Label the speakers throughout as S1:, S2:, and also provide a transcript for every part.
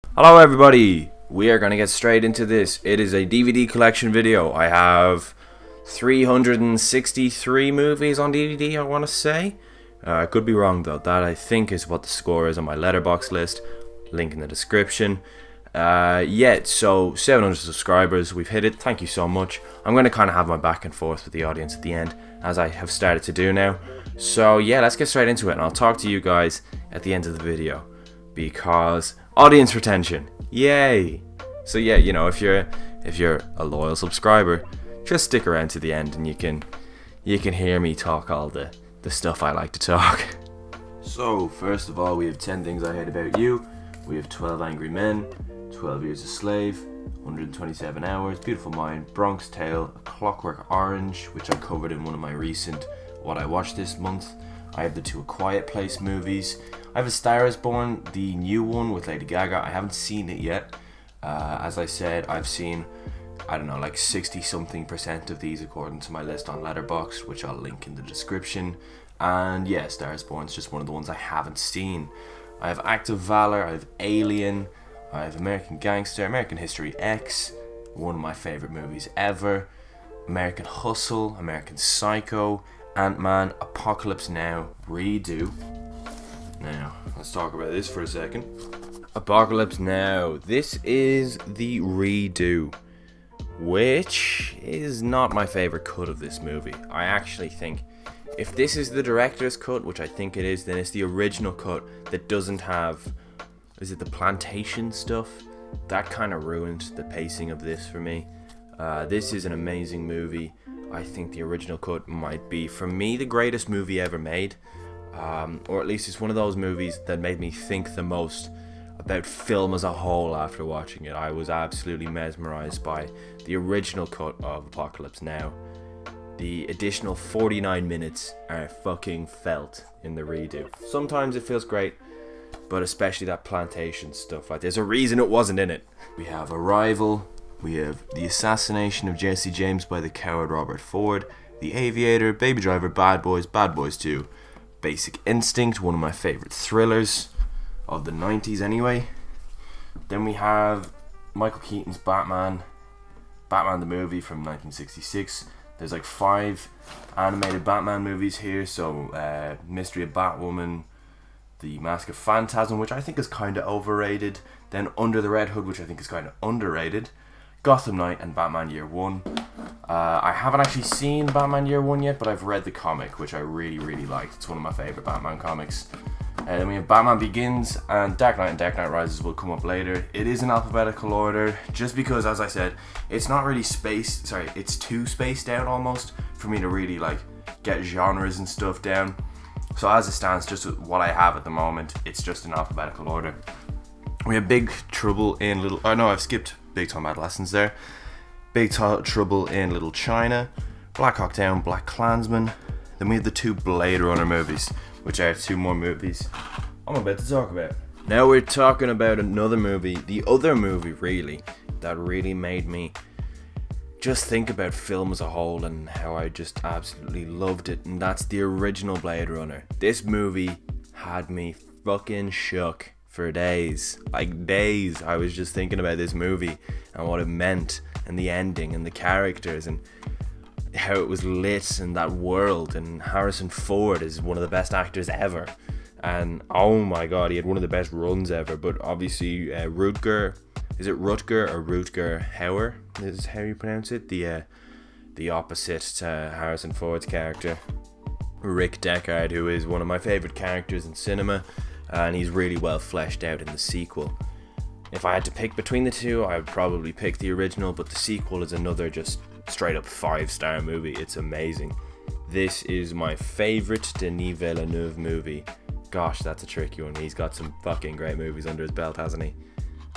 S1: Hello everybody, we are going to get straight into this. It is a DVD collection video. I have 363 movies on DVD, I want to say. I could be wrong though. That I think is what the score is on my letterbox list. Link in the description. So 700 subscribers, we've hit it. Thank you so much. I'm going to kind of have my back and forth with the audience at the end, as I have started to do now. So yeah, let's get straight into it, and I'll talk to you guys at the end of the video, because audience retention, yay! So yeah, you know, if you're a loyal subscriber, just stick around to the end, and you can hear me talk all the stuff I like to talk. So first of all, we have 10 Things I Hate About You. We have 12 Angry Men, 12 Years a Slave, 127 Hours, Beautiful Mind, Bronx Tale, A Clockwork Orange, which I covered in one of my recent What I Watched This Month. I have the two A Quiet Place movies. I have A Star Is Born, the new one with Lady Gaga. I haven't seen it yet. As I said, I've seen, I don't know, like 60-something% of these according to my list on Letterboxd, which I'll link in the description. And yeah, Star Is Born is just one of the ones I haven't seen. I have Act of Valor, I have Alien, I have American Gangster, American History X, one of my favourite movies ever, American Hustle, American Psycho, Ant-Man, Apocalypse Now, Redo. Now, let's talk about this for a second. Apocalypse Now. This is the redo, which is not my favourite cut of this movie. I actually think if this is the director's cut, which I think it is, then it's the original cut that doesn't have, is it the plantation stuff? That kind of ruined the pacing of this for me. This is an amazing movie. I think the original cut might be, for me, the greatest movie ever made. Or at least it's one of those movies that made me think the most about film as a whole after watching it. I was absolutely mesmerized by the original cut of Apocalypse Now. The additional 49 minutes are fucking felt in the redo. Sometimes it feels great, but especially that plantation stuff. Like, there's a reason it wasn't in it. We have Arrival. We have The Assassination of Jesse James by the Coward Robert Ford. The Aviator, Baby Driver, Bad Boys 2. Basic Instinct, one of my favorite thrillers of the 90s anyway. Then we have Michael Keaton's Batman the movie from 1966. There's like 5 animated Batman movies here. So Mystery of Batwoman, The Mask of Phantasm, which I think is kind of overrated. Then Under the Red Hood, which I think is kind of underrated. Gotham Knight, and Batman Year One. I haven't actually seen Batman Year One yet, but I've read the comic, which I really, really liked. It's one of my favorite Batman comics. And then we have Batman Begins, and Dark Knight Rises will come up later. It is in alphabetical order, just because, as I said, it's not really it's too spaced out almost for me to really like get genres and stuff down. So as it stands, just what I have at the moment, it's just in alphabetical order. We have Big Trouble in Little... Oh no, I've skipped Big Time Adolescence there. Big Trouble in Little China, Black Hawk Down, Black Klansman. Then we have the 2 Blade Runner movies, which are 2 more movies I'm about to talk about. Now we're talking about another movie, the other movie really, that really made me just think about film as a whole and how I just absolutely loved it, and that's the original Blade Runner. This movie had me fucking shook for days. Like days, I was just thinking about this movie and what it meant, and the ending, and the characters, and how it was lit, and that world. And Harrison Ford is one of the best actors ever, and oh my god, he had one of the best runs ever. But obviously Rutger Hauer is how you pronounce it, the opposite to Harrison Ford's character, Rick Deckard, who is one of my favorite characters in cinema, and he's really well fleshed out in the sequel. If I had to pick between the two, I would probably pick the original, but the sequel is another just straight up 5-star movie. It's amazing. This is my favorite Denis Villeneuve movie. Gosh, that's a tricky one. He's got some fucking great movies under his belt, hasn't he?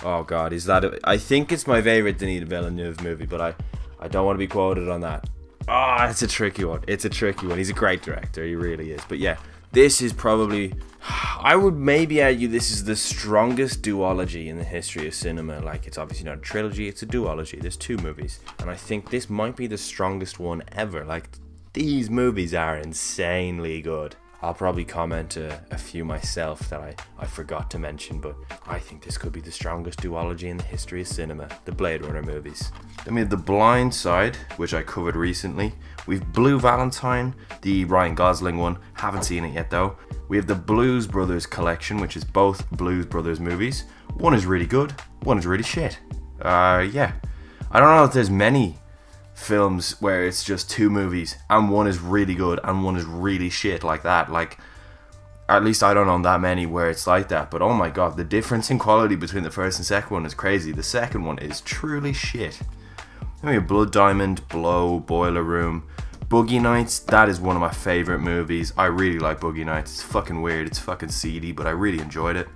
S1: Oh god, I think it's my favorite Denis Villeneuve movie, but I don't want to be quoted on that. It's a tricky one. He's a great director, he really is. But yeah, this is probably, I would maybe argue this is the strongest duology in the history of cinema. Like, it's obviously not a trilogy, it's a duology. There's 2 movies. And I think this might be the strongest one ever. Like, these movies are insanely good. I'll probably comment a few myself that I forgot to mention, but I think this could be the strongest duology in the history of cinema, the Blade Runner movies. Then we have The Blind Side, which I covered recently. We've Blue Valentine, the Ryan Gosling one. Haven't seen it yet though. We have the Blues Brothers collection, which is both Blues Brothers movies. One is really good, one is really shit. Yeah. I don't know if there's many films where it's just two movies and one is really good and one is really shit like that. Like, at least I don't know that many where it's like that, but oh my god, the difference in quality between the first and second one is crazy. The second one is truly shit. Then we have Blood Diamond, Blow, Boiler Room, Boogie Nights. That is one of my favorite movies. I really like Boogie Nights. It's fucking weird, it's fucking seedy, but I really enjoyed it.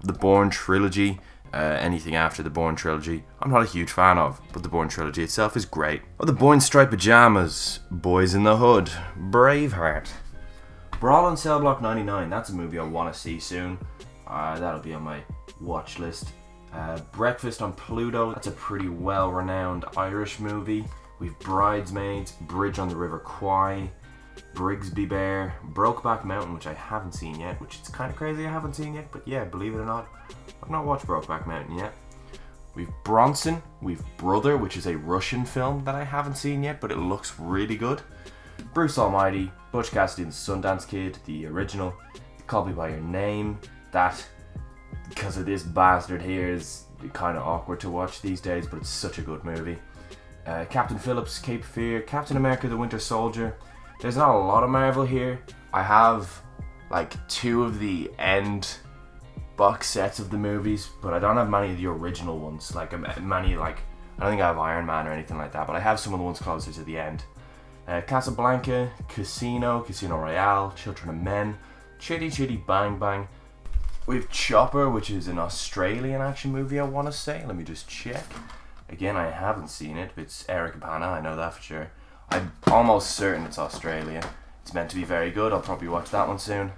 S1: The Bourne trilogy, anything after the Bourne trilogy, I'm not a huge fan of, but the Bourne trilogy itself is great. Oh, the Boy in Striped Pajamas, Boys in the Hood, Braveheart, Brawl on Cell Block 99. That's a movie I want to see soon. That'll be on my watch list. Breakfast on Pluto. That's a pretty well-renowned Irish movie. We've Bridesmaids, Bridge on the River Kwai, Brigsby Bear, Brokeback Mountain, which I haven't seen yet, which is kind of crazy I haven't seen yet, but yeah, believe it or not, I've not watched Brokeback Mountain yet. We've Bronson, we've Brother, which is a Russian film that I haven't seen yet, but it looks really good. Bruce Almighty, Butch Cassidy and the Sundance Kid, the original. Call Me By Your Name. That, because of this bastard here, is kind of awkward to watch these days, but it's such a good movie. Captain Phillips, Cape Fear, Captain America the Winter Soldier. There's not a lot of Marvel here. I have like 2 of the end box sets of the movies, but I don't have many of the original ones. Like many, like, I don't think I have Iron Man or anything like that, but I have some of the ones closer to the end. Casablanca, Casino, Casino Royale, Children of Men, Chitty Chitty Bang Bang. We have Chopper, which is an Australian action movie, I want to say. Let me just check. Again, I haven't seen it. It's Eric Bana, I know that for sure. I'm almost certain it's Australian. It's meant to be very good. I'll probably watch that one soon.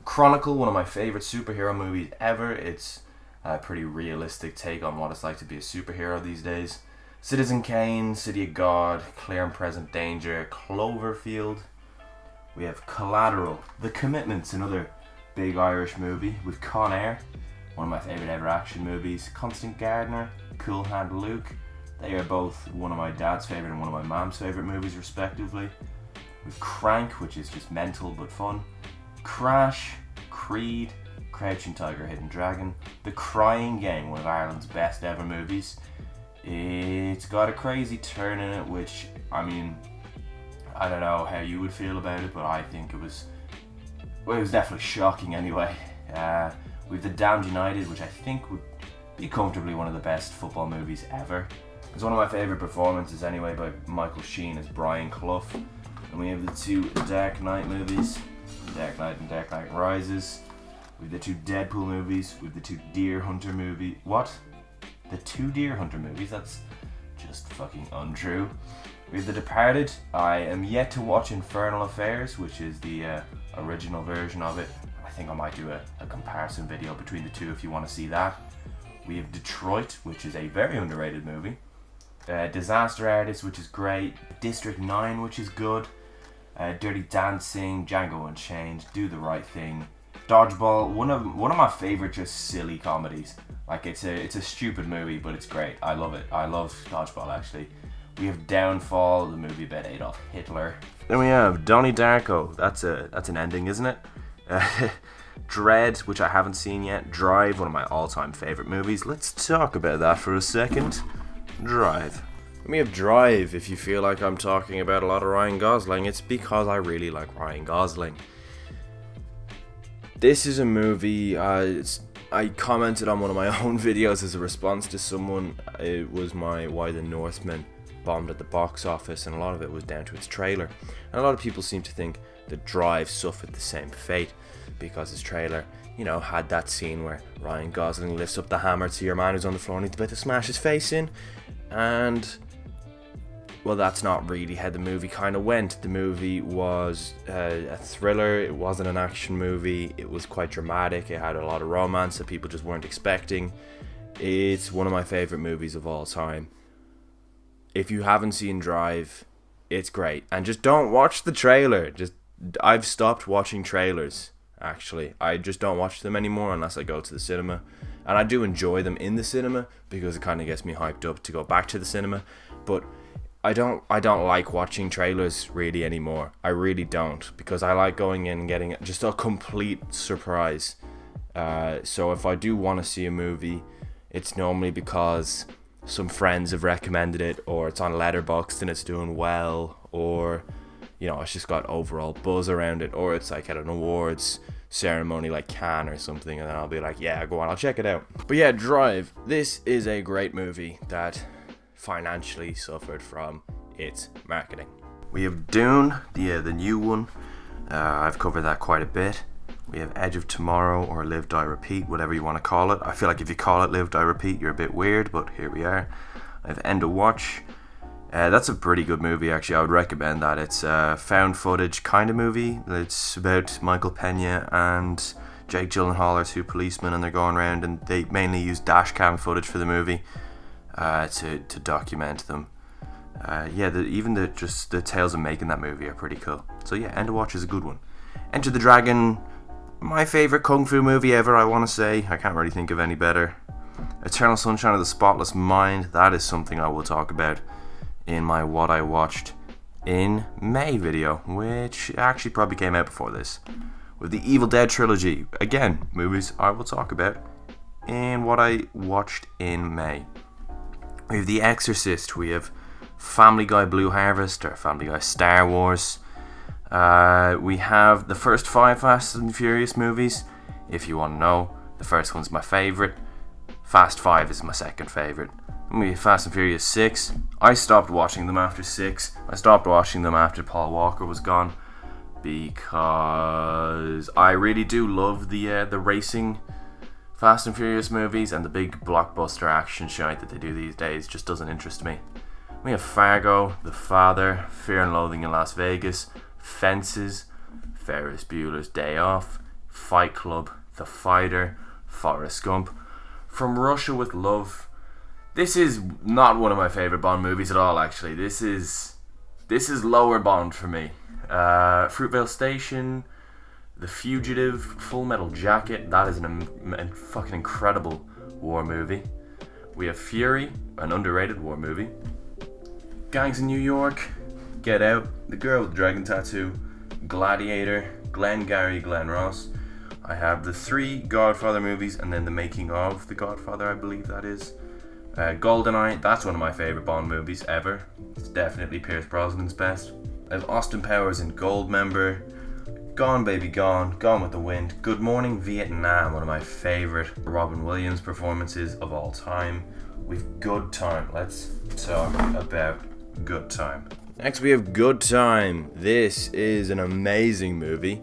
S1: Chronicle, one of my favorite superhero movies ever. It's a pretty realistic take on what it's like to be a superhero these days. Citizen Kane, City of God, Clear and Present Danger, Cloverfield. We have Collateral, The Commitments, another big Irish movie with Con Air, one of my favorite ever action movies. Constant Gardener, Cool Hand Luke. They are both one of my dad's favorite and one of my mom's favorite movies respectively. With Crank, which is just mental but fun. Crash, Creed, Crouching Tiger, Hidden Dragon. The Crying Game, one of Ireland's best ever movies. It's got a crazy turn in it, which, I mean, I don't know how you would feel about it, but I think it was definitely shocking anyway. We've The Damned United, which I think would be comfortably one of the best football movies ever. It's one of my favourite performances anyway by Michael Sheen as Brian Clough. And we have the 2 Dark Knight movies, Dark Knight and Dark Knight Rises. We have the 2 Deadpool movies, we have the 2 Deer Hunter movie. What? The 2 Deer Hunter movies? That's just fucking untrue. We have The Departed. I am yet to watch Infernal Affairs, which is the original version of it. I think I might do a comparison video between the two if you want to see that. We have Detroit, which is a very underrated movie. Disaster Artist, which is great. District 9, which is good. Dirty Dancing, Django Unchained, Do the Right Thing. Dodgeball, one of my favorite just silly comedies. Like, it's a stupid movie, but it's great. I love it. I love Dodgeball, actually. We have Downfall, the movie about Adolf Hitler. Then we have Donnie Darko. That's an ending, isn't it? Dread, which I haven't seen yet. Drive, one of my all-time favorite movies. Let's talk about that for a second. Drive. Let me have Drive. If you feel like I'm talking about a lot of Ryan Gosling, it's because I really like Ryan Gosling. This is a movie, I commented on one of my own videos as a response to someone. It was my Why the Northman bombed at the box office, and a lot of it was down to its trailer. And a lot of people seem to think that Drive suffered the same fate because his trailer, had that scene where Ryan Gosling lifts up the hammer to your man who's on the floor and he's about to smash his face in. And, well, that's not really how the movie kind of went. The movie was a thriller. It wasn't an action movie. It was quite dramatic. It had a lot of romance that people just weren't expecting. It's one of my favorite movies of all time. If you haven't seen Drive, it's great. And just don't watch the trailer. Just I've stopped watching trailers, actually. I just don't watch them anymore unless I go to the cinema. And I do enjoy them in the cinema because it kind of gets me hyped up to go back to the cinema. But I don't like watching trailers really anymore. I really don't, because I like going in and getting just a complete surprise. So if I do want to see a movie, it's normally because some friends have recommended it, or it's on Letterboxd and it's doing well, or it's just got overall buzz around it, or it's like at an awards ceremony like Cannes or something, and then I'll be like, yeah, go on, I'll check it out. But yeah, Drive. This is a great movie that financially suffered from its marketing. We have Dune, the new one. I've covered that quite a bit. We have Edge of Tomorrow, or Live, Die, Repeat, whatever you want to call it. I feel like if you call it Live, Die, Repeat, you're a bit weird, but here we are. I have End of Watch. That's a pretty good movie, actually. I would recommend that. It's a found footage kind of movie. It's about Michael Pena and Jake Gyllenhaal are two policemen, and they're going around, and they mainly use dash cam footage for the movie to document them. Even the tales of making that movie are pretty cool. So yeah, End of Watch is a good one. Enter the Dragon, my favorite kung fu movie ever, I want to say. I can't really think of any better. Eternal Sunshine of the Spotless Mind, that is something I will talk about in my What I Watched in May video, which actually probably came out before this. With the Evil Dead trilogy, again, movies I will talk about in What I Watched in May. We have The Exorcist, we have Family Guy Blue Harvest, or Family Guy Star Wars. We have the first 5 Fast and Furious movies. If you want to know, the first one's my favourite. Fast 5 is my second favourite. We have Fast and Furious 6. I stopped watching them after 6. I stopped watching them after Paul Walker was gone, because I really do love the racing Fast and Furious movies, and the big blockbuster action shite that they do these days just doesn't interest me. We have Fargo, The Father, Fear and Loathing in Las Vegas, Fences, Ferris Bueller's Day Off, Fight Club, The Fighter, Forrest Gump, From Russia with Love. This is not one of my favourite Bond movies at all, actually. This is lower Bond for me. Fruitvale Station, The Fugitive, Full Metal Jacket. That is a fucking incredible war movie. We have Fury, an underrated war movie. Gangs in New York, Get Out, The Girl with the Dragon Tattoo, Gladiator, Glengarry Glen Ross. I have the 3 Godfather movies, and then the making of The Godfather, I believe that is. GoldenEye, that's one of my favourite Bond movies ever. It's definitely Pierce Brosnan's best. I have Austin Powers in Goldmember, Gone Baby Gone, Gone with the Wind, Good Morning Vietnam, one of my favourite Robin Williams performances of all time. We've Good Time. Let's talk about Good Time. Next we have Good Time. This is an amazing movie.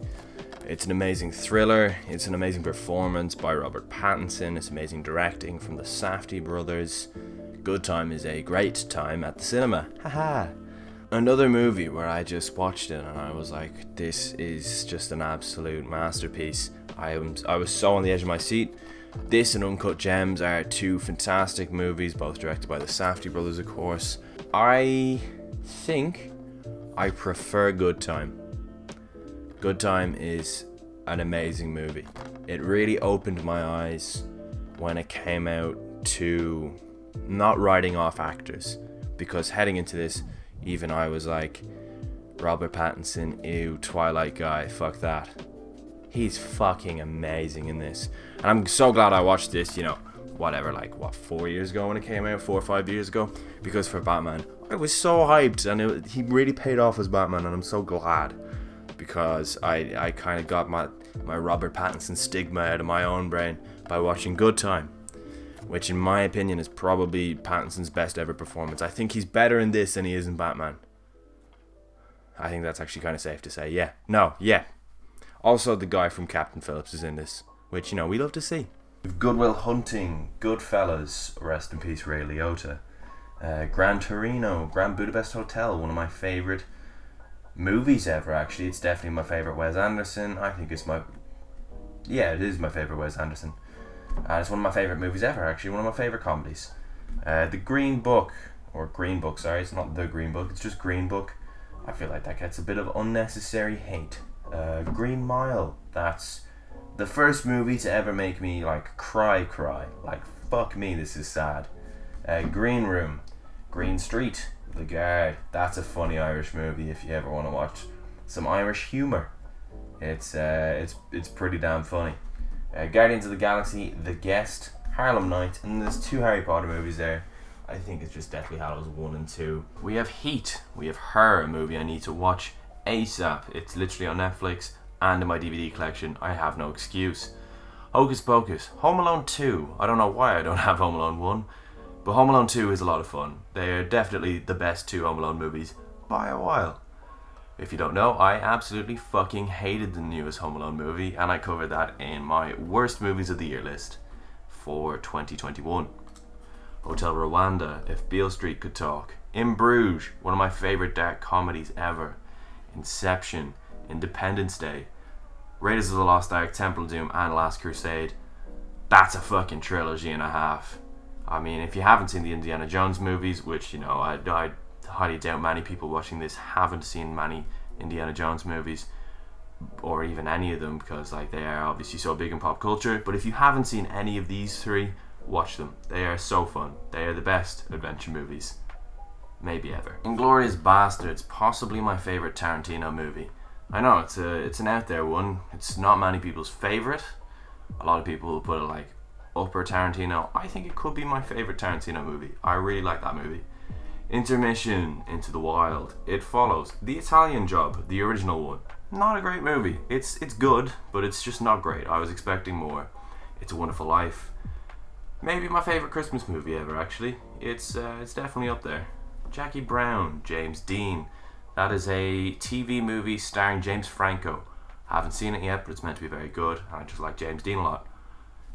S1: It's an amazing thriller. It's an amazing performance by Robert Pattinson. It's amazing directing from the Safdie brothers. Good Time is a great time at the cinema. Haha. Another movie where I just watched it and I was like, this is just an absolute masterpiece. I was so on the edge of my seat. This and Uncut Gems are 2 fantastic movies, both directed by the Safdie brothers, of course. I think I prefer Good Time. Good Time is an amazing movie. It really opened my eyes when it came out to not writing off actors, because heading into this, even I was like, Robert Pattinson, ew, Twilight guy, fuck that. He's fucking amazing in this. And I'm so glad I watched this, 4 years ago when it came out, 4 or 5 years ago, because for Batman, I was so hyped, and he really paid off as Batman, and I'm so glad, because I kind of got my Robert Pattinson stigma out of my own brain by watching Good Time, which in my opinion is probably Pattinson's best ever performance. I think he's better in this than he is in Batman. I think that's actually kind of safe to say. Yeah. Also, the guy from Captain Phillips is in this, which, we love to see. Good Will Hunting, Goodfellas, rest in peace Ray Liotta. Gran Torino, Grand Budapest Hotel, one of my favourite movies ever, actually. It's definitely my favourite Wes Anderson. I think it's it is my favourite Wes Anderson. It's one of my favourite movies ever, actually. One of my favourite comedies. The Green Book, sorry, it's not The Green Book, it's just Green Book. I feel like that gets a bit of unnecessary hate. Green Mile, that's the first movie to ever make me like cry. Like, fuck me, this is sad. Green Room, Green Street, The Guard, that's a funny Irish movie if you ever want to watch some Irish humour. It's pretty damn funny. Guardians of the Galaxy, The Guest, Harlem Night, and there's 2 Harry Potter movies there. I think it's just Deathly Hallows 1 and 2. We have Heat. We have Her, a movie I need to watch ASAP. It's literally on Netflix and in my DVD collection. I have no excuse. Hocus Pocus. Home Alone 2. I don't know why I don't have Home Alone 1, but Home Alone 2 is a lot of fun. They are definitely the best 2 Home Alone movies by a while. If you don't know, I absolutely fucking hated the newest Home Alone movie, and I covered that in my worst movies of the year list for 2021. Hotel Rwanda, If Beale Street Could Talk, In Bruges, one of my favourite dark comedies ever, Inception, Independence Day, Raiders of the Lost Ark, Temple of Doom, and Last Crusade. That's a fucking trilogy and a half. I mean, if you haven't seen the Indiana Jones movies, which, you know, I highly doubt many people watching this haven't seen many Indiana Jones movies, or even any of them, because like they are obviously so big in pop culture. But if you haven't seen any of these 3, watch them. They are so fun. They are the best adventure movies maybe ever. Inglourious Basterds, possibly my favorite Tarantino movie. I know it's an out there one. It's not many people's favorite. A lot of people will put it like upper Tarantino. I think it could be my favorite Tarantino movie. I really like that movie. Intermission, Into the Wild, It Follows, The Italian Job, the original one. Not a great movie. It's good, but it's just not great. I was expecting more. It's a Wonderful Life. Maybe my favorite Christmas movie ever, actually. It's definitely up there. Jackie Brown, James Dean. That is a TV movie starring James Franco. I haven't seen it yet, but it's meant to be very good, and I just like James Dean a lot.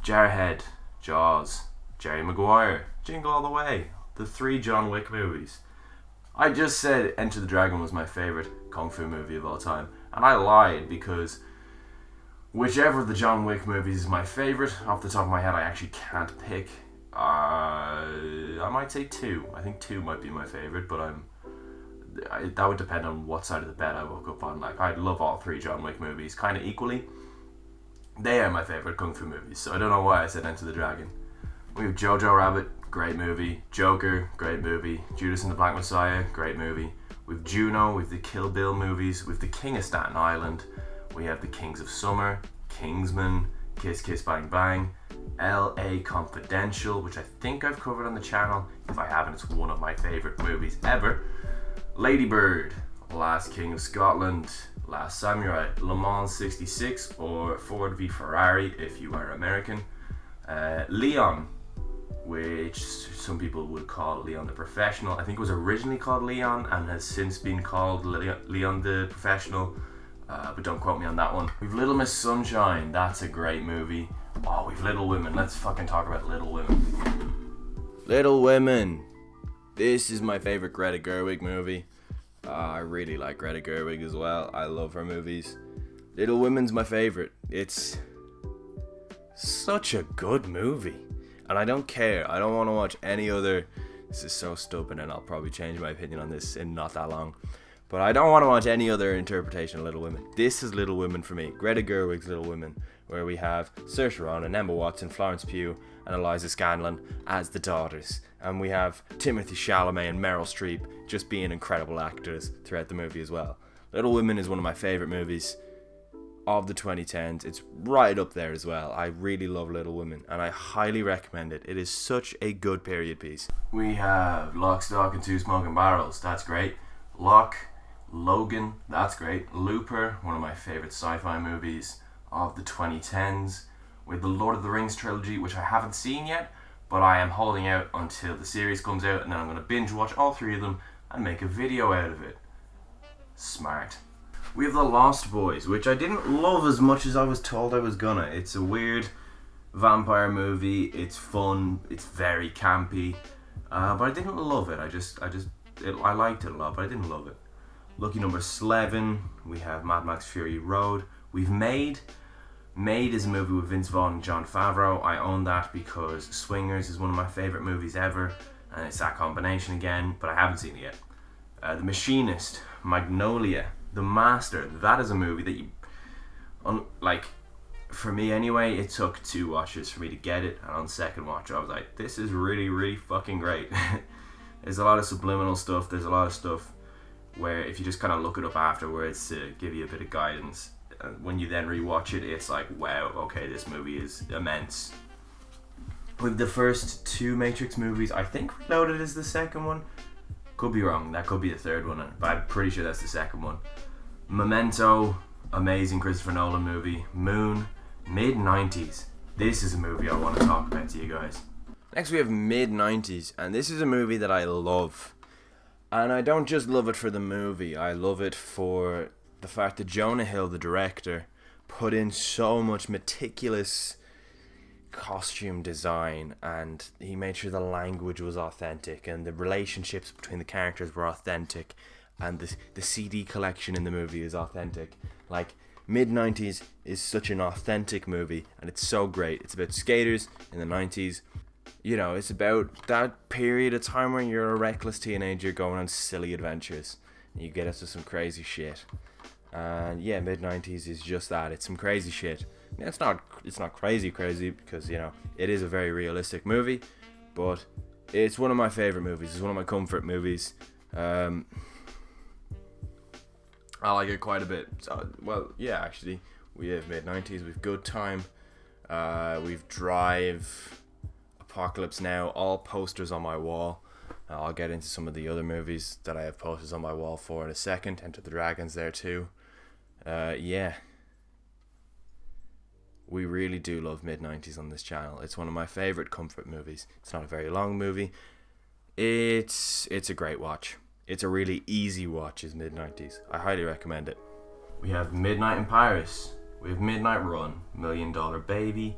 S1: Jarhead, Jaws, Jerry Maguire, Jingle All the Way, the 3 John Wick movies. I just said Enter the Dragon was my favourite kung fu movie of all time, and I lied because whichever of the John Wick movies is my favourite, off the top of my head I actually can't pick. I might say 2. I think 2 might be my favourite, but that would depend on what side of the bed I woke up on. Like, I love all 3 John Wick movies kind of equally. They are my favourite kung fu movies, so I don't know why I said Enter the Dragon. We have Jojo Rabbit, great movie. Joker, great movie. Judas and the Black Messiah, great movie. We've Juno, we've the Kill Bill movies, we've the King of Staten Island, we have the Kings of Summer, Kingsman, Kiss Kiss Bang Bang, L.A. Confidential, which I think I've covered on the channel. If I haven't, it's one of my favourite movies ever. Lady Bird, Last King of Scotland, Last Samurai, Le Mans 66, or Ford v Ferrari if you are American. Leon, which some people would call Leon the Professional. I think it was originally called Leon and has since been called Leon the Professional, but don't quote me on that one. We've Little Miss Sunshine, that's a great movie. Oh, we've Little Women, let's fucking talk about Little Women. Little Women, this is my favourite Greta Gerwig movie. I really like Greta Gerwig as well. I love her movies. Little Women's my favourite. It's such a good movie. And I don't care. I don't want to watch any other. This is so stupid, and I'll probably change my opinion on this in not that long. But I don't want to watch any other interpretation of Little Women. This is Little Women for me. Greta Gerwig's Little Women, where we have Saoirse Ronan, Emma Watson, Florence Pugh, and Eliza Scanlon as the daughters. And we have Timothée Chalamet and Meryl Streep just being incredible actors throughout the movie as well. Little Women is one of my favourite movies of the 2010s. It's right up there as well. I really love Little Women, and I highly recommend it. It is such a good period piece. We have Lock, Stock, and Two Smoking Barrels. That's great. Lock, Logan. That's great. Looper, one of my favourite sci-fi movies of the 2010s. With the Lord of the Rings trilogy, which I haven't seen yet, but I am holding out until the series comes out, and then I'm going to binge watch all 3 of them and make a video out of it. Smart. We have The Lost Boys, which I didn't love as much as I was told I was gonna. It's a weird vampire movie. It's fun. It's very campy, but I didn't love it. I liked it a lot, but I didn't love it. Lucky Number 11. We have Mad Max Fury Road. We've Made is a movie with Vince Vaughn and Jon Favreau. I own that because Swingers is one of my favourite movies ever, and it's that combination again, but I haven't seen it yet. The Machinist, Magnolia, The Master. That is a movie that you, like, for me anyway, it took 2 watches for me to get it, and on the second watch I was like, this is really, really fucking great. There's a lot of subliminal stuff, there's a lot of stuff where if you just kind of look it up afterwards to give you a bit of guidance, when you then rewatch it, it's like, wow, okay, this movie is immense. With the first 2 Matrix movies, I think Reloaded is the second one. Could be wrong, that could be the third one, but I'm pretty sure that's the second one. Memento, amazing Christopher Nolan movie. Moon, mid-90s. This is a movie I want to talk about to you guys. Next we have mid-90s, and this is a movie that I love. And I don't just love it for the movie, I love it for the fact that Jonah Hill, the director, put in so much meticulous costume design, and he made sure the language was authentic and the relationships between the characters were authentic, and the CD collection in the movie is authentic. Like, mid-90s is such an authentic movie, and it's so great. It's about skaters in the 90s. You know, it's about that period of time where you're a reckless teenager going on silly adventures and you get into some crazy shit. And yeah, mid-90s is just that. It's some crazy shit. It's not crazy because, you know, it is a very realistic movie, but it's one of my favorite movies. It's one of my comfort movies. I like it quite a bit. So, well, yeah, actually, we have mid-90s. We've Good Time. We've Drive, Apocalypse Now, all posters on my wall. I'll get into some of the other movies that I have posters on my wall for in a second. Enter the Dragons there too. Yeah. We really do love mid-90s on this channel. It's one of my favourite comfort movies. It's not a very long movie. It's a great watch. It's a really easy watch, is mid-90s. I highly recommend it. We have Midnight in Paris. We have Midnight Run, $1 Million Baby.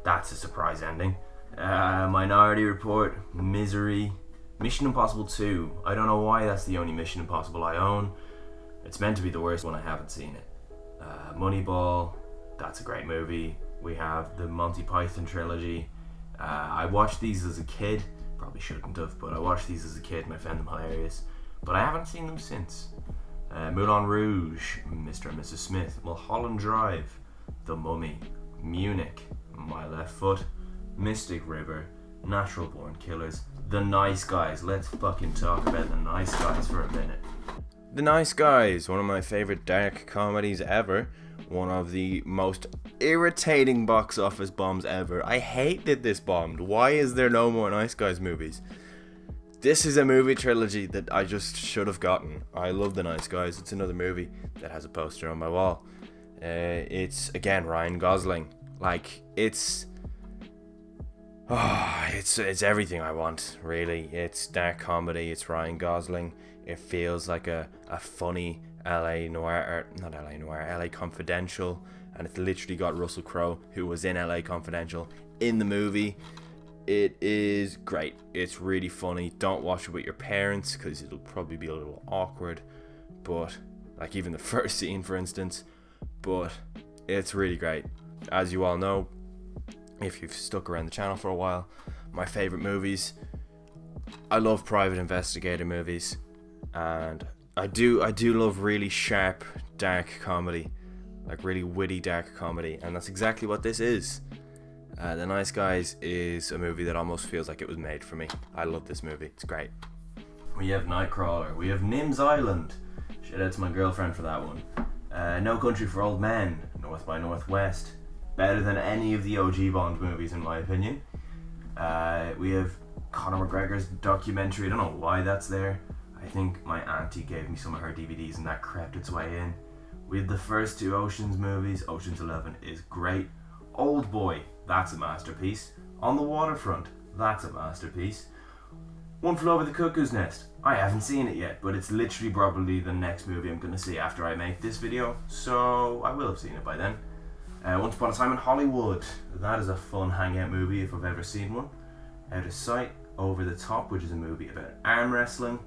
S1: That's a surprise ending. Minority Report, Misery, Mission Impossible 2. I don't know why that's the only Mission Impossible I own. It's meant to be the worst one. I haven't seen it. Moneyball, that's a great movie. We have the Monty Python trilogy. I watched these as a kid. Probably shouldn't have, but I watched these as a kid and I found them hilarious. But I haven't seen them since. Moulin Rouge, Mr. and Mrs. Smith, Mulholland Drive, The Mummy, Munich, My Left Foot, Mystic River, Natural Born Killers, The Nice Guys. Let's fucking talk about The Nice Guys for a minute. The Nice Guys, one of my favourite dark comedies ever. One of the most irritating box office bombs ever. I hate that this bombed. Why is there no more Nice Guys movies? This is a movie trilogy that I just should have gotten. I love The Nice Guys. It's another movie that has a poster on my wall. It's, again, Ryan Gosling. Like, it's everything I want, really. It's dark comedy. It's Ryan Gosling. It feels like a funny LA Confidential, and it's literally got Russell Crowe, who was in LA Confidential, in the movie. It is great. It's really funny. Don't watch it with your parents because it'll probably be a little awkward, but like even the first scene, for instance. But it's really great. As you all know, if you've stuck around the channel for a while, my favorite movies, I love private investigator movies, and I do love really sharp, dark comedy, like really witty, dark comedy, and that's exactly what this is. The Nice Guys is a movie that almost feels like it was made for me. I love this movie. It's great. We have Nightcrawler. We have Nim's Island. Shout out to my girlfriend for that one. No Country for Old Men. North by Northwest. Better than any of the OG Bond movies, in my opinion. We have Conor McGregor's documentary. I don't know why that's there. I think my auntie gave me some of her DVDs and that crept its way in. We have the first 2 Oceans movies. Ocean's 11 is great. Old Boy, that's a masterpiece. On the Waterfront, that's a masterpiece. One Flew Over the Cuckoo's Nest, I haven't seen it yet, but it's literally probably the next movie I'm going to see after I make this video, so I will have seen it by then. Once Upon a Time in Hollywood, that is a fun hangout movie if I've ever seen one. Out of Sight, Over the Top, which is a movie about arm wrestling.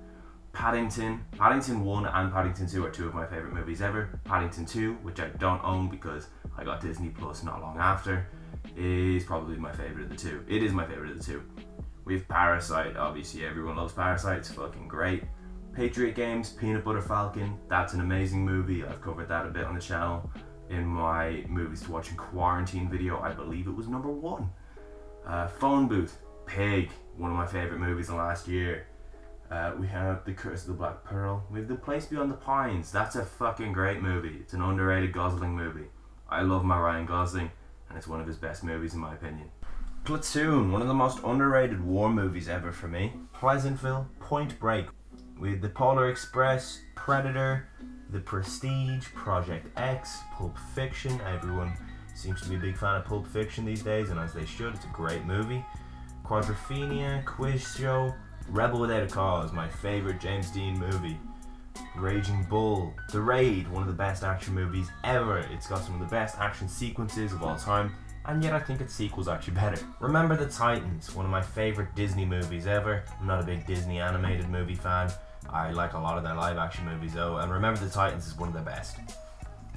S1: Paddington 1 and Paddington 2 are 2 of my favourite movies ever. Paddington 2, which I don't own because I got Disney Plus not long after, is probably my favourite of the 2. It is my favourite of the 2. We have Parasite, obviously everyone loves Parasite, it's fucking great. Patriot Games, Peanut Butter Falcon, that's an amazing movie. I've covered that a bit on the channel in my movies to watch in quarantine video. I believe it was number 1. Phone Booth, Pig, one of my favourite movies in the last year. We have The Curse of the Black Pearl. We have The Place Beyond the Pines. That's a fucking great movie. It's an underrated Gosling movie. I love my Ryan Gosling, and it's one of his best movies in my opinion. Platoon, one of the most underrated war movies ever for me. Pleasantville, Point Break. With The Polar Express, Predator, The Prestige, Project X, Pulp Fiction. Everyone seems to be a big fan of Pulp Fiction these days, and as they should. It's a great movie. Quadrophenia, Quiz Show, Rebel Without a Cause, my favourite James Dean movie. Raging Bull, The Raid, one of the best action movies ever. It's got some of the best action sequences of all time, and yet I think its sequel's actually better. Remember the Titans, one of my favourite Disney movies ever. I'm not a big Disney animated movie fan. I like a lot of their live action movies though, and Remember the Titans is one of the best.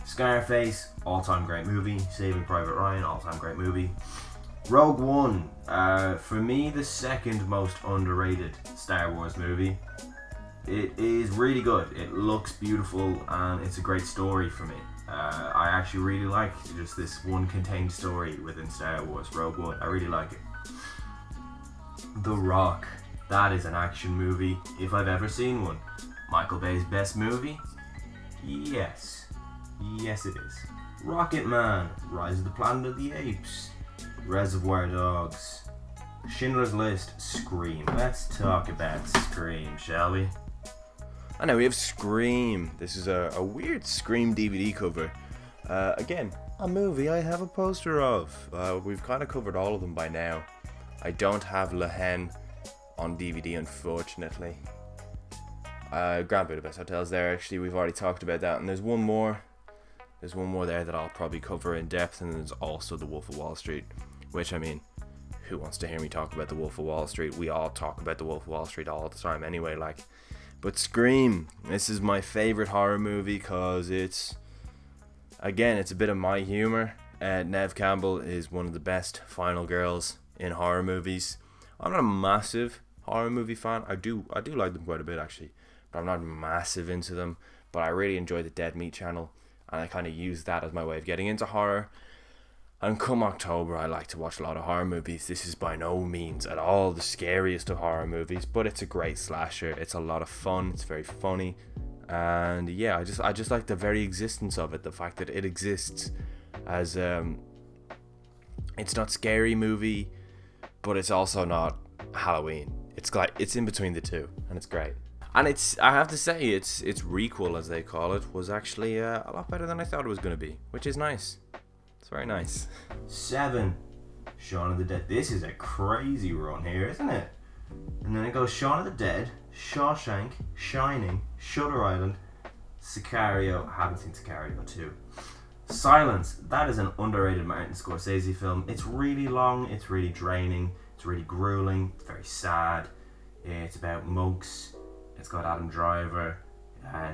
S1: Scarface, all-time great movie. Saving Private Ryan, all-time great movie. Rogue One, for me the second most underrated Star Wars movie. It is really good. It looks beautiful and it's a great story for me. I actually really like just this one contained story within Star Wars, Rogue One. I really like it. The Rock, that is an action movie if I've ever seen one. Michael Bay's best movie? Yes. Yes it is. Rocket Man, Rise of the Planet of the Apes, Reservoir Dogs, Schindler's List, Scream. Let's talk about Scream, shall we? I know we have Scream. This is a weird Scream DVD cover. Again, a movie I have a poster of. We've kind of covered all of them by now. I don't have La Haine on DVD, unfortunately. Grand Budapest Hotel's there, actually. We've already talked about that. And there's one more. There's one more there that I'll probably cover in depth. And there's also The Wolf of Wall Street. Which, I mean, who wants to hear me talk about The Wolf of Wall Street? We all talk about The Wolf of Wall Street all the time anyway, like. But Scream, this is my favourite horror movie because it's a bit of my humour. Neve Campbell is one of the best final girls in horror movies. I'm not a massive horror movie fan. I do like them quite a bit actually, but I'm not massive into them. But I really enjoy the Dead Meat channel, and I kind of use that as my way of getting into horror. And come October, I like to watch a lot of horror movies. This is by no means at all the scariest of horror movies, but it's a great slasher. It's a lot of fun. It's very funny, and yeah, I just like the very existence of it. The fact that it exists as it's not scary movie, but it's also not Halloween. It's in between the two, and it's great. And I have to say, its requel, as they call it, was actually a lot better than I thought it was going to be, which is nice. It's very nice. 7, Shaun of the Dead. This is a crazy run here, isn't it? And then it goes Shaun of the Dead, Shawshank, Shining, Shutter Island, Sicario. I haven't seen Sicario 2. Silence. That is an underrated Martin Scorsese film. It's really long. It's really draining. It's really grueling. It's very sad. It's about monks. It's got Adam Driver.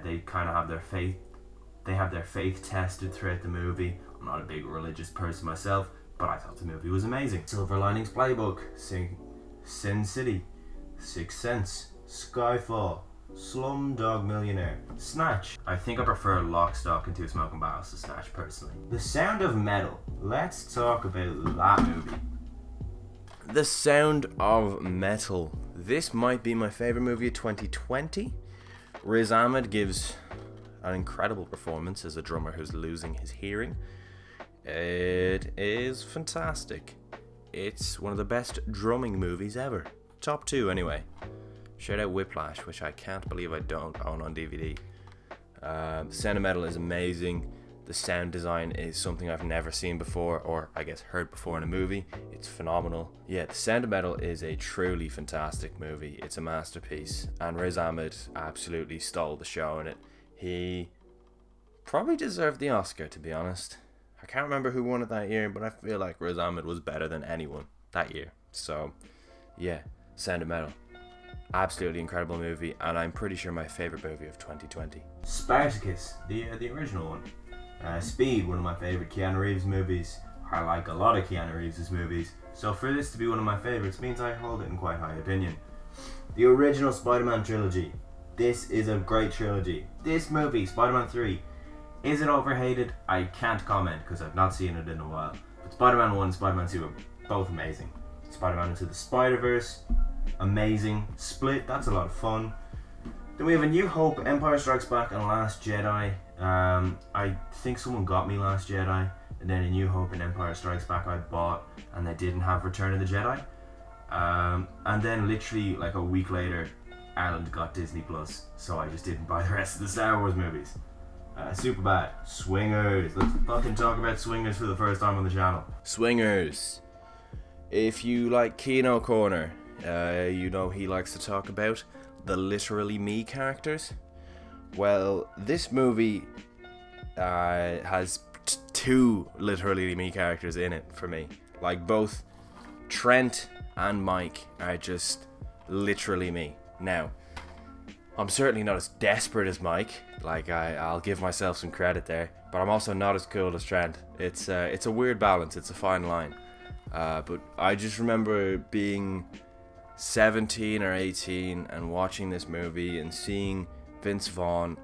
S1: They kind of have their faith. They have their faith tested throughout the movie. I'm not a big religious person myself, but I thought the movie was amazing. Silver Linings Playbook, Sin City, Sixth Sense, Skyfall, Slumdog Millionaire, Snatch. I think I prefer Lock, Stock and Two Smoking Barrels to Snatch personally. The Sound of Metal. Let's talk about that movie. The Sound of Metal. This might be my favourite movie of 2020. Riz Ahmed gives an incredible performance as a drummer who's losing his hearing. It is fantastic. It's one of the best drumming movies ever. Top 2 anyway. Shout out Whiplash, which I can't believe I don't own on DVD. Sound of Metal is amazing. The sound design is something I've never seen before, or I guess heard before in a movie. It's phenomenal. Yeah, The Sound of Metal is a truly fantastic movie. It's a masterpiece, and Riz Ahmed absolutely stole the show in it. He probably deserved the Oscar, to be honest. I can't remember who won it that year, but I feel like Riz Ahmed was better than anyone that year. So, yeah, Sound of Metal. Absolutely incredible movie, and I'm pretty sure my favourite movie of 2020. Spartacus, the original one. Speed, one of my favourite Keanu Reeves movies. I like a lot of Keanu Reeves' movies, so for this to be one of my favourites means I hold it in quite high opinion. The original Spider-Man trilogy. This is a great trilogy. This movie, Spider-Man 3, is it overhated? I can't comment because I've not seen it in a while. But Spider-Man 1 and Spider-Man 2 are both amazing. Spider-Man Into the Spider-Verse, amazing. Split, that's a lot of fun. Then we have A New Hope, Empire Strikes Back, and Last Jedi. I think someone got me Last Jedi, and then A New Hope and Empire Strikes Back I bought, and they didn't have Return of the Jedi. And then literally like a week later, Ireland got Disney Plus, so I just didn't buy the rest of the Star Wars movies. Super bad. Swingers. Let's fucking talk about Swingers for the first time on the channel. Swingers. If you like Kino Corner, you know he likes to talk about the literally me characters. Well, this movie has two literally me characters in it for me. Like, both Trent and Mike are just literally me. Now, I'm certainly not as desperate as Mike. Like, I'll give myself some credit there, but I'm also not as cool as Trent. It's a weird balance. It's a fine line. But I just remember being 17 or 18 and watching this movie and seeing Vince Vaughn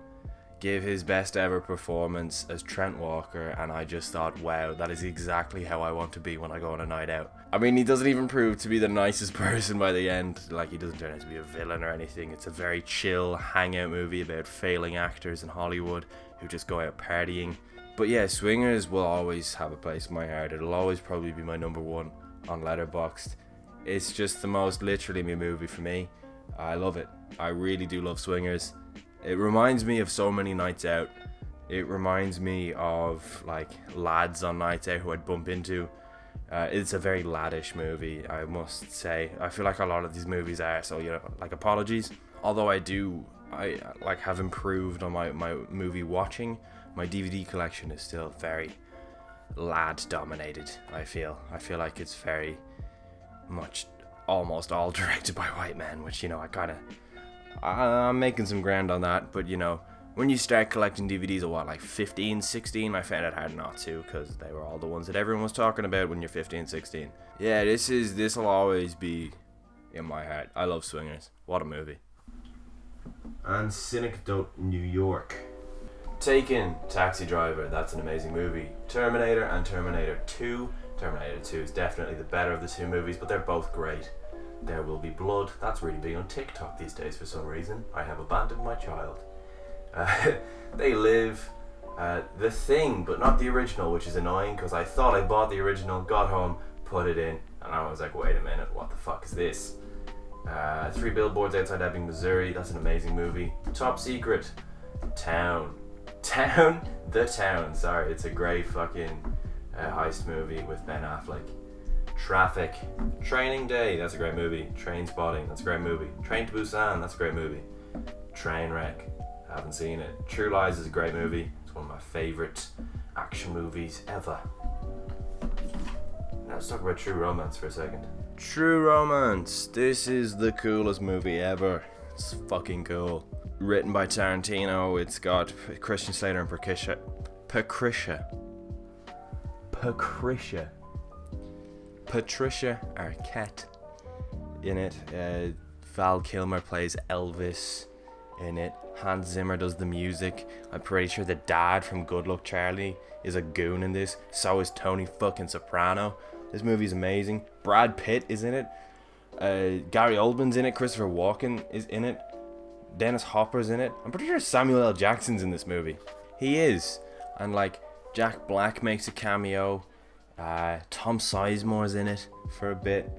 S1: give his best ever performance as Trent Walker, and I just thought, wow, that is exactly how I want to be when I go on a night out. I mean, he doesn't even prove to be the nicest person by the end. Like, he doesn't turn out to be a villain or anything. It's a very chill hangout movie about failing actors in Hollywood who just go out partying. But yeah, Swingers will always have a place in my heart. It'll always probably be my number one on Letterboxd. It's just the most literally me movie for me. I love it. I really do love Swingers. It reminds me of so many nights out. It reminds me of like lads on nights out who I'd bump into. It's a very laddish movie, I must say. I feel like a lot of these movies are, so, you know, like, apologies. Although I like have improved on my movie watching. My DVD collection is still very lad dominated. I feel like it's very much almost all directed by white men, which, you know, I'm making some ground on that. But, you know, when you start collecting DVDs at what, like 15, 16, I found it hard not to, because they were all the ones that everyone was talking about when you're 15, 16. Yeah, this'll always be in my heart. I love Swingers. What a movie. And Synecdoche, New York. Taken, Taxi Driver, that's an amazing movie. Terminator and Terminator 2. Terminator 2 is definitely the better of the two movies, but they're both great. There Will Be Blood, that's really big on TikTok these days for some reason. I have abandoned my child. They Live, The Thing, but not the original, which is annoying because I thought I bought the original, got home, put it in, and I was like, wait a minute, what the fuck is this? 3 Billboards Outside Ebbing, Missouri, that's an amazing movie. Top Secret, The Town, sorry, it's a great fucking heist movie with Ben Affleck. Traffic, Training Day, that's a great movie. Train Spotting, that's a great movie. Train to Busan, that's a great movie. Trainwreck, haven't seen it. True Lies is a great movie. It's one of my favourite action movies ever. Now let's talk about True Romance for a second. True Romance, this is the coolest movie ever. It's fucking cool. Written by Tarantino, it's got Christian Slater and Patricia Arquette in it. Val Kilmer plays Elvis in it. Hans Zimmer does the music. I'm pretty sure the dad from Good Luck Charlie is a goon in this. So is Tony fucking Soprano. This movie's amazing. Brad Pitt is in it. Gary Oldman's in it. Christopher Walken is in it. Dennis Hopper's in it. I'm pretty sure Samuel L. Jackson's in this movie. He is. And like Jack Black makes a cameo. Tom Sizemore's in it for a bit.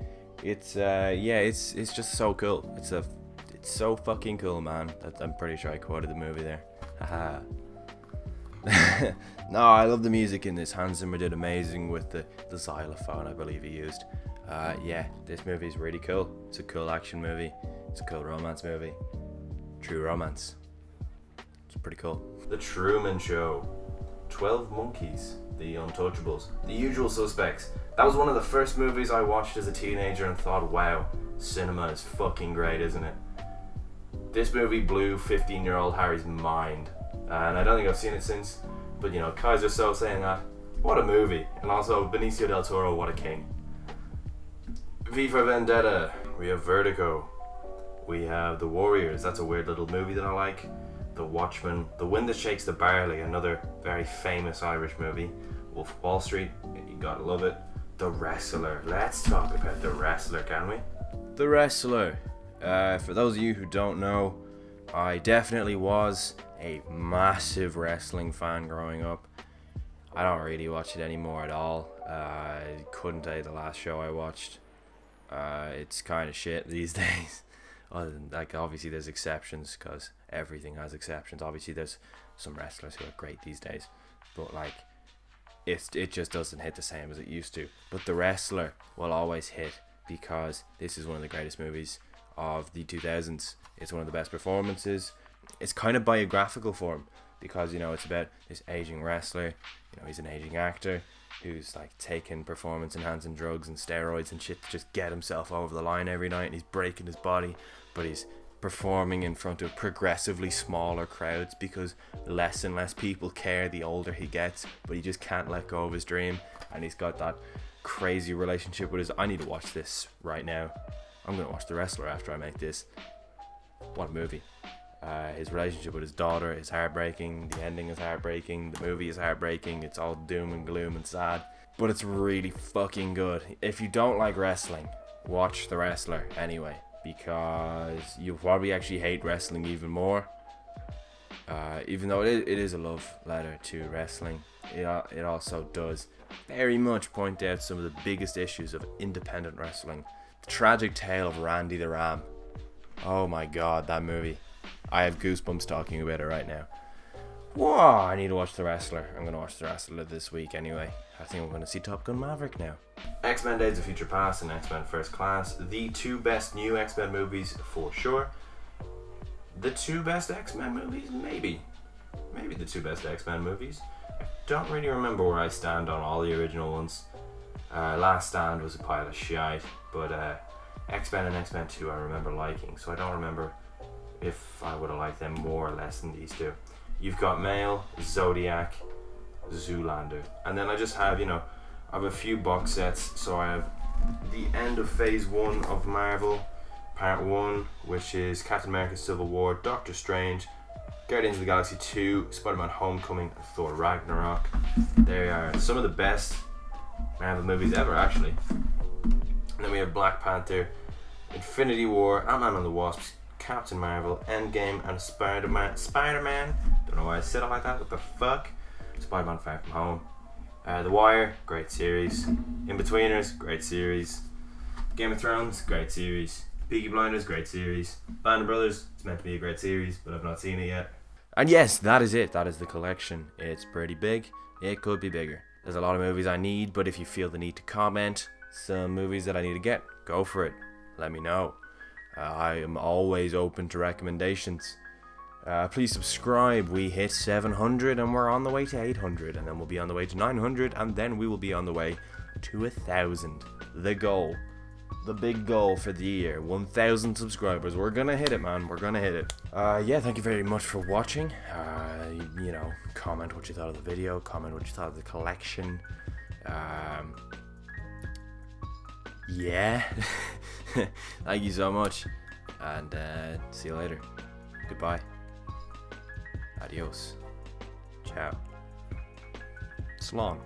S1: It's just so cool. It's so fucking cool, man. I'm pretty sure I quoted the movie there. Haha. No, I love the music in this. Hans Zimmer did amazing with the xylophone, I believe he used. This movie is really cool. It's a cool action movie. It's a cool romance movie. True Romance. It's pretty cool. The Truman Show. 12 Monkeys. The Untouchables. The Usual Suspects. That was one of the first movies I watched as a teenager and thought, wow, cinema is fucking great, isn't it? This movie blew 15-year-old Harry's mind. And I don't think I've seen it since. But, you know, Kaiser So saying that. What a movie. And also, Benicio del Toro, what a king. V for Vendetta. We have Vertigo. We have The Warriors. That's a weird little movie that I like. The Watchmen. The Wind That Shakes the Barley. Another very famous Irish movie. Wolf of Wall Street. You gotta love it. The Wrestler. Let's talk about The Wrestler, can we? The Wrestler. For those of you who don't know, I definitely was a massive wrestling fan growing up. I don't really watch it anymore at all. I couldn't tell you the last show I watched. It's kind of shit these days. Other than, like, obviously there's exceptions, because everything has exceptions. Obviously there's some wrestlers who are great these days, but like it just doesn't hit the same as it used to. But The Wrestler will always hit, because this is one of the greatest movies of the 2000s. It's one of the best performances. It's kind of biographical for him, because, you know, it's about this aging wrestler. You know, he's an aging actor who's like taking performance enhancing drugs and steroids and shit to just get himself over the line every night, and he's breaking his body, but he's performing in front of progressively smaller crowds because less and less people care the older he gets, but he just can't let go of his dream. And he's got that crazy relationship with his... I need to watch this right now. I'm gonna watch The Wrestler after I make this. What a movie. His relationship with his daughter is heartbreaking. The ending is heartbreaking. The movie is heartbreaking. It's all doom and gloom and sad, but it's really fucking good. If you don't like wrestling, watch The Wrestler anyway, because you'll probably actually hate wrestling even more. Even though it is a love letter to wrestling, it also does very much point out some of the biggest issues of independent wrestling. The tragic tale of Randy the Ram. Oh my god, that movie. I have goosebumps talking about it right now. Whoa, I need to watch The Wrestler. I'm going to watch The Wrestler this week anyway. I think I'm going to see Top Gun Maverick now. X-Men Days of Future Past and X-Men First Class. The two best new X-Men movies for sure. The two best X-Men movies? Maybe. Maybe the two best X-Men movies. I don't really remember where I stand on all the original ones. Last Stand was a pile of shite, but X-Men and X-Men 2 I remember liking, so I don't remember if I would have liked them more or less than these two. You've got Mail, Zodiac, Zoolander, and then I just have, you know, I have a few box sets. So I have the end of Phase 1 of Marvel, Part 1, which is Captain America Civil War, Doctor Strange, Guardians of the Galaxy 2, Spider-Man Homecoming, and Thor Ragnarok. They are some of the best Marvel movies ever, actually. And then we have Black Panther, Infinity War, Ant-Man and the Wasp, Captain Marvel, Endgame, and Spider-Man. Don't know why I said it like that. What the fuck? Spider-Man Far From Home. The Wire, great series. In-Betweeners, great series. Game of Thrones, great series. Peaky Blinders, great series. Band of Brothers, it's meant to be a great series, but I've not seen it yet. And yes, that is it. That is the collection. It's pretty big. It could be bigger. There's a lot of movies I need, but if you feel the need to comment some movies that I need to get, go for it. Let me know. I am always open to recommendations. Please subscribe. We hit 700 and we're on the way to 800, and then we'll be on the way to 900, and then we will be on the way to 1,000. The goal. The big goal for the year. 1,000 subscribers. We're gonna hit it, man. We're gonna hit it. Yeah, thank you very much for watching. You know, comment what you thought of the video. Comment what you thought of the collection. Yeah. Thank you so much, and see you later. Goodbye. Adios. Ciao. Slán.